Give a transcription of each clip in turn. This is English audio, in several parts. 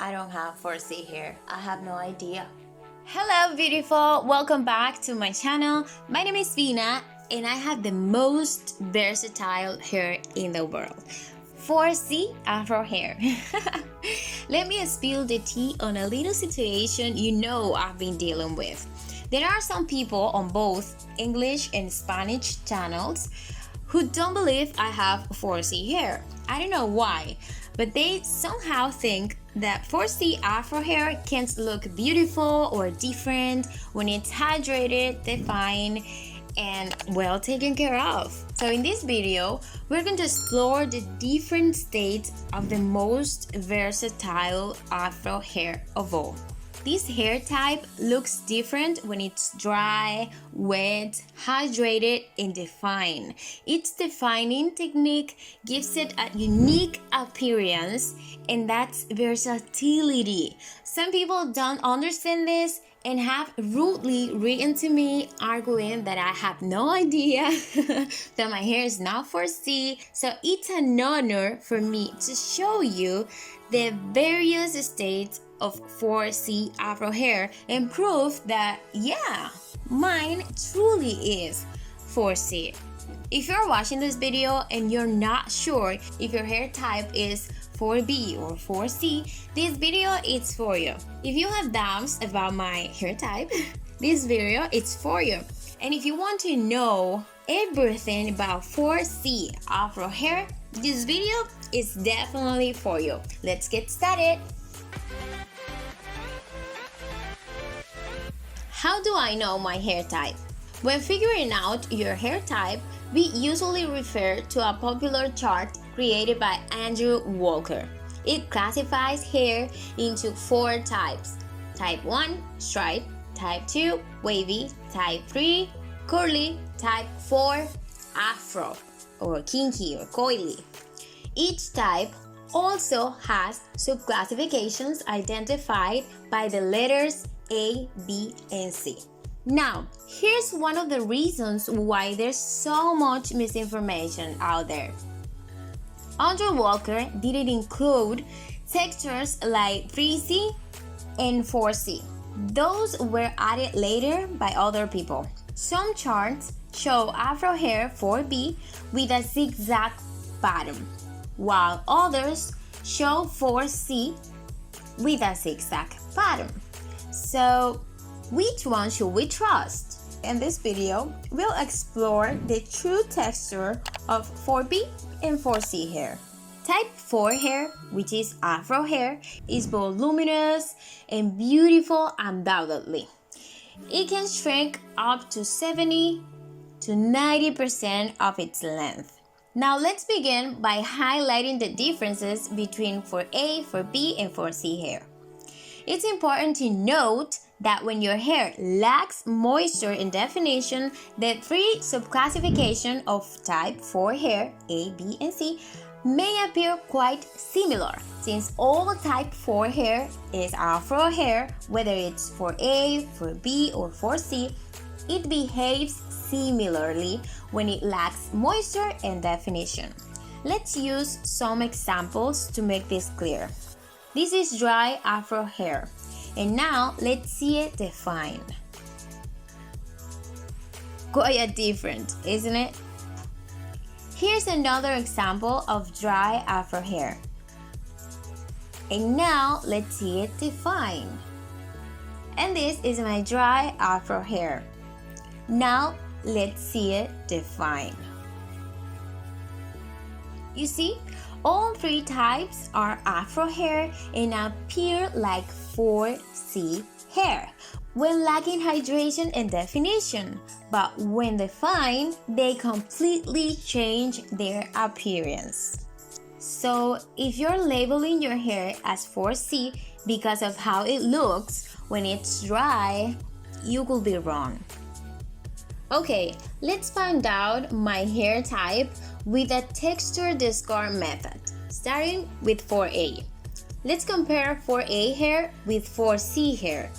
I don't have 4C hair. I have no idea. Hello beautiful, welcome back to my channel. My name is Vina and I have the most versatile hair in the world. 4C Afro hair. Let me spill the tea on a little situation I've been dealing with. There are some people on both English and Spanish channels who don't believe I have 4C hair. I don't know why, but they somehow think that 4C Afro hair can't look beautiful or different when it's hydrated, defined, and well taken care of. So in this video, we're going to explore the different states of the most versatile Afro hair of all. This hair type looks different when it's dry, wet, hydrated, and defined. Its defining technique gives it a unique appearance, and that's versatility. Some people don't understand this and have rudely written to me arguing that I have no idea that my hair is not 4C. So it's an honor for me to show you the various states of 4C Afro hair and prove that mine truly is 4C. If you're watching this video and you're not sure if your hair type is 4B or 4C, this video is for you. If you have doubts about my hair type, this video is for you. And if you want to know everything about 4C Afro hair, this video is definitely for you. Let's get started. How do I know my hair type? When figuring out your hair type, we usually refer to a popular chart created by Andrew Walker. It classifies hair into 4 types. Type 1, straight. Type 2, wavy. Type 3, curly. Type 4, afro, or kinky or coily. Each type also has subclassifications identified by the letters A, B, and C. Now, here's one of the reasons why there's so much misinformation out there. Andrew Walker didn't include textures like 3C and 4C. Those were added later by other people. Some charts show Afro hair 4B with a zigzag pattern, while others show 4C with a zigzag pattern. So, which one should we trust? In this video, we'll explore the true texture of 4B and 4C hair. Type 4 hair, which is Afro hair, is voluminous and beautiful undoubtedly. It can shrink up to 70 to 90% of its length. Now let's begin by highlighting the differences between 4A, 4B, and 4C hair. It's important to note that when your hair lacks moisture and definition, the 3 subclassifications of type 4 hair, A, B, and C, may appear quite similar. Since all type 4 hair is Afro hair, whether it's 4A, 4B, or 4C, it behaves similarly when it lacks moisture and definition. Let's use some examples to make this clear. This is dry Afro hair, and now let's see it defined. Quite different, isn't it? Here's another example of dry Afro hair. And now let's see it defined. And this is my dry Afro hair. Now let's see it defined. You see, all 3 types are Afro hair and appear like 4C hair when lacking hydration and definition, but when defined, they completely change their appearance. So, if you're labeling your hair as 4C because of how it looks when it's dry, you could be wrong. Okay, let's find out my hair type with a texture discard method, starting with 4A. Let's compare 4A hair with 4C hair.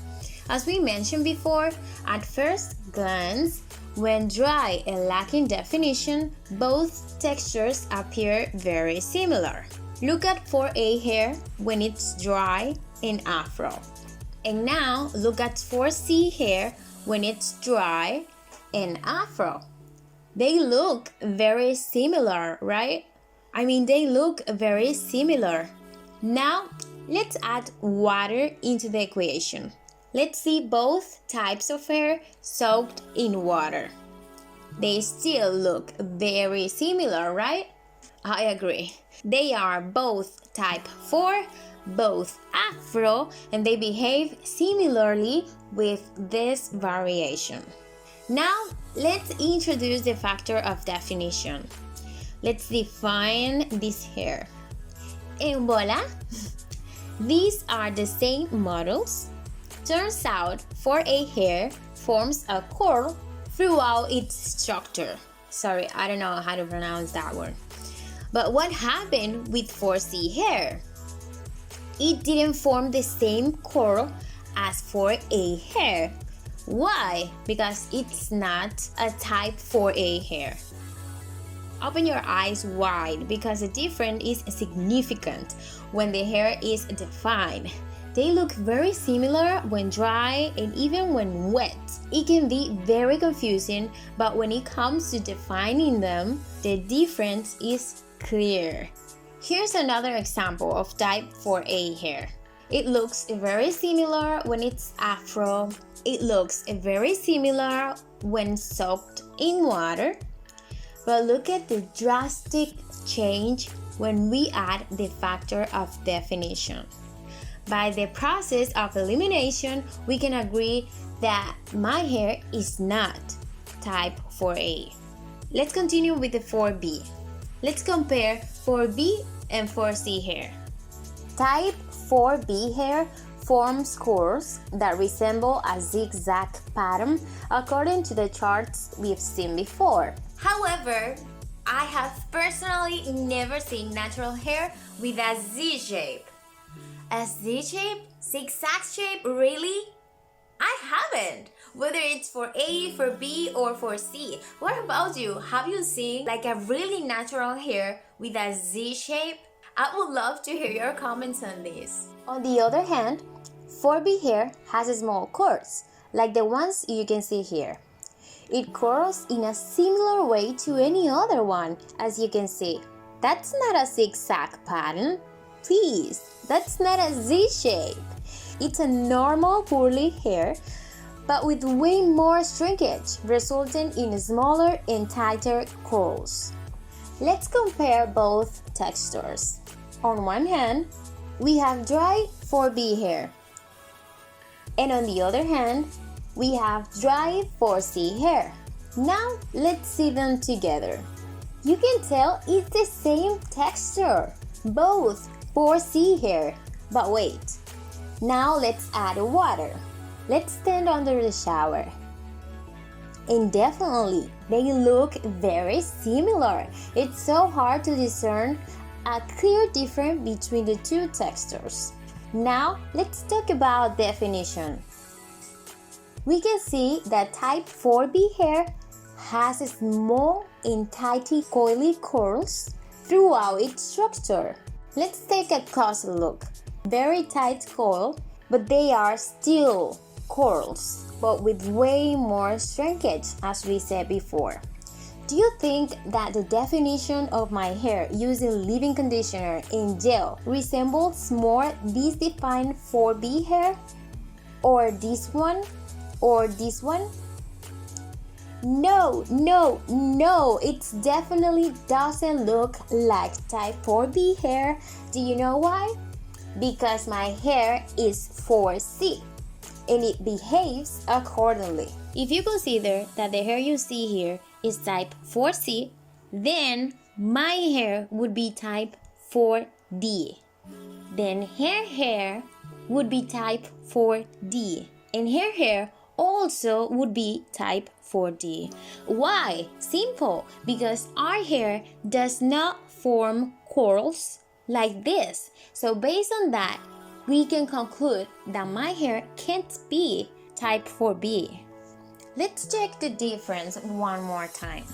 As we mentioned before, at first glance, when dry and lacking definition, both textures appear very similar. Look at 4A hair when it's dry in Afro. And now look at 4C hair when it's dry in Afro. They look very similar, right? They look very similar. Now let's add water into the equation. Let's see both types of hair soaked in water. They still look very similar, right? I agree. They are both type 4, both Afro, and they behave similarly with this variation. Now, let's introduce the factor of definition. Let's define this hair. En voila! These are the same models. Turns out 4A hair forms a curl throughout its structure. Sorry, I don't know how to pronounce that word. But what happened with 4C hair? It didn't form the same curl as 4A hair. Why? Because it's not a type 4A hair. Open your eyes wide because the difference is significant when the hair is defined. They look very similar when dry and even when wet. It can be very confusing, but when it comes to defining them, the difference is clear. Here's another example of type 4A hair. It looks very similar when it's Afro. It looks very similar when soaked in water. But look at the drastic change when we add the factor of definition. By the process of elimination, we can agree that my hair is not type 4A. Let's continue with the 4B. Let's compare 4B and 4C hair. Type 4B hair forms curls that resemble a zigzag pattern according to the charts we've seen before. However, I have personally never seen natural hair with a Z shape. A Z shape? Zigzag shape? Really? I haven't. Whether it's for A, for B, or for C. What about you? Have you seen like a really natural hair with a Z shape? I would love to hear your comments on this. On the other hand, 4B hair has small curls, like the ones you can see here. It curls in a similar way to any other one, as you can see. That's not a zigzag pattern. Please, that's not a Z shape. It's a normal curly hair, but with way more shrinkage, resulting in smaller and tighter curls. Let's compare both textures. On one hand, we have dry 4B hair. And on the other hand, we have dry 4C hair. Now, let's see them together. You can tell it's the same texture, both 4C hair. But wait, now let's add water. Let's stand under the shower. And definitely, they look very similar. It's so hard to discern a clear difference between the two textures. Now, let's talk about definition. We can see that type 4B hair has small and tighty coily curls throughout its structure. Let's take a closer look. Very tight coil, but they are still curls, but with way more shrinkage, as we said before. Do you think that the definition of my hair using leave-in conditioner and gel resembles more this defined 4B hair? Or this one? Or this one? No, it definitely doesn't look like type 4B hair. Do you know why? Because my hair is 4C and it behaves accordingly. If you consider that the hair you see here is type 4C, then my hair would be type 4D. Then hair would be type 4D. And hair also would be type 4D. Why? Simple. Because our hair does not form curls like this. So based on that, we can conclude that my hair can't be type 4B. Let's check the difference one more time.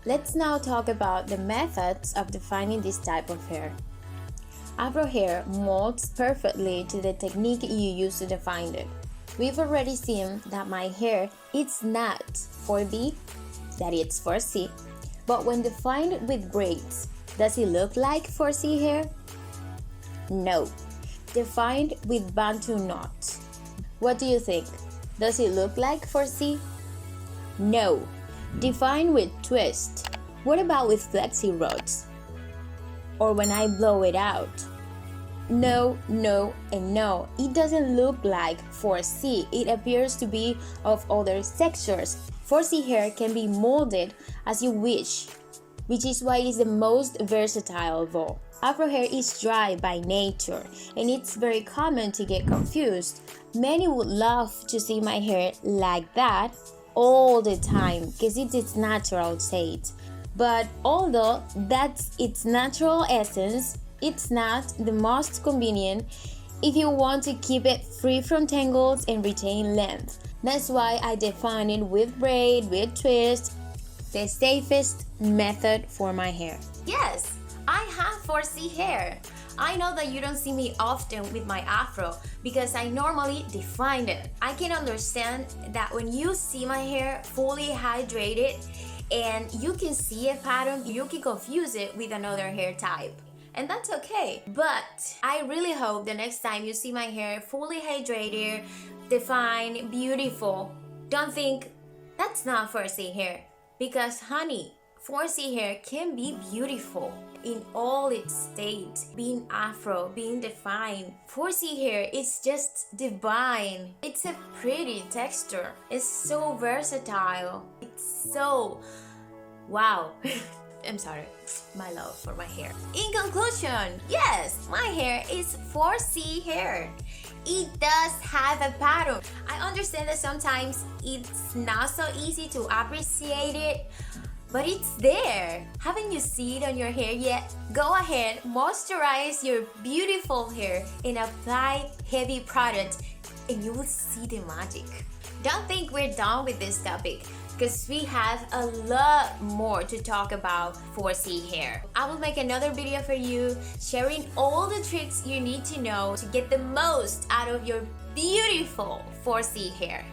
Let's now talk about the methods of defining this type of hair. Afro hair molds perfectly to the technique you use to define it. We've already seen that my hair is not 4B, that it's 4C, but when defined with braids, does it look like 4C hair? No. Defined with Bantu knots. What do you think? Does it look like 4C? No. Defined with twist. What about with flexi rods? Or when I blow it out? No, no, and no. It doesn't look like 4C. It appears to be of other textures. 4C hair can be molded as you wish, which is why it is the most versatile of all. Afro hair is dry by nature, and it's very common to get confused. Many would love to see my hair like that all the time because it's its natural state. But although that's its natural essence, it's not the most convenient if you want to keep it free from tangles and retain length. That's why I define it with braid, with twist, the safest method for my hair. Yes, I have 4C hair. I know that you don't see me often with my afro because I normally define it. I can understand that when you see my hair fully hydrated and you can see a pattern, you can confuse it with another hair type. And that's okay. But I really hope the next time you see my hair fully hydrated, defined, beautiful, don't think that's not 4C hair. Because honey, 4C hair can be beautiful in all its states. Being afro, being defined. 4C hair is just divine. It's a pretty texture. It's so versatile. It's so wow. I'm sorry, my love for my hair. In conclusion, yes, my hair is 4C hair. It does have a pattern. I understand that sometimes it's not so easy to appreciate it, but it's there. Haven't you seen it on your hair yet? Go ahead, moisturize your beautiful hair and apply heavy product and you will see the magic. Don't think we're done with this topic because we have a lot more to talk about 4C hair. I will make another video for you sharing all the tricks you need to know to get the most out of your beautiful 4C hair.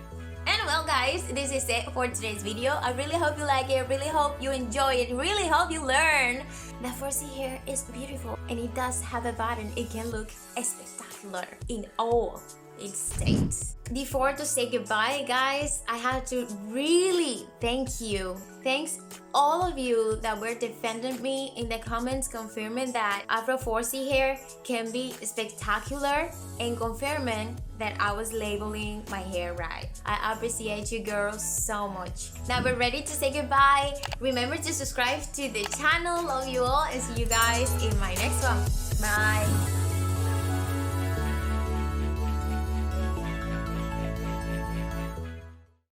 And well guys, this is it for today's video. I really hope you like it, really hope you enjoy it, really hope you learn that 4C hair is beautiful and it does have a button. It can look spectacular in all its states. Before to say goodbye guys, I have to really thank you. Thanks all of you that were defending me in the comments, confirming that Afro 4C hair can be spectacular and confirming that I was labeling my hair right. I appreciate you girls so much. Now we're ready to say goodbye. Remember to subscribe to the channel. Love you all and see you guys in my next one. Bye.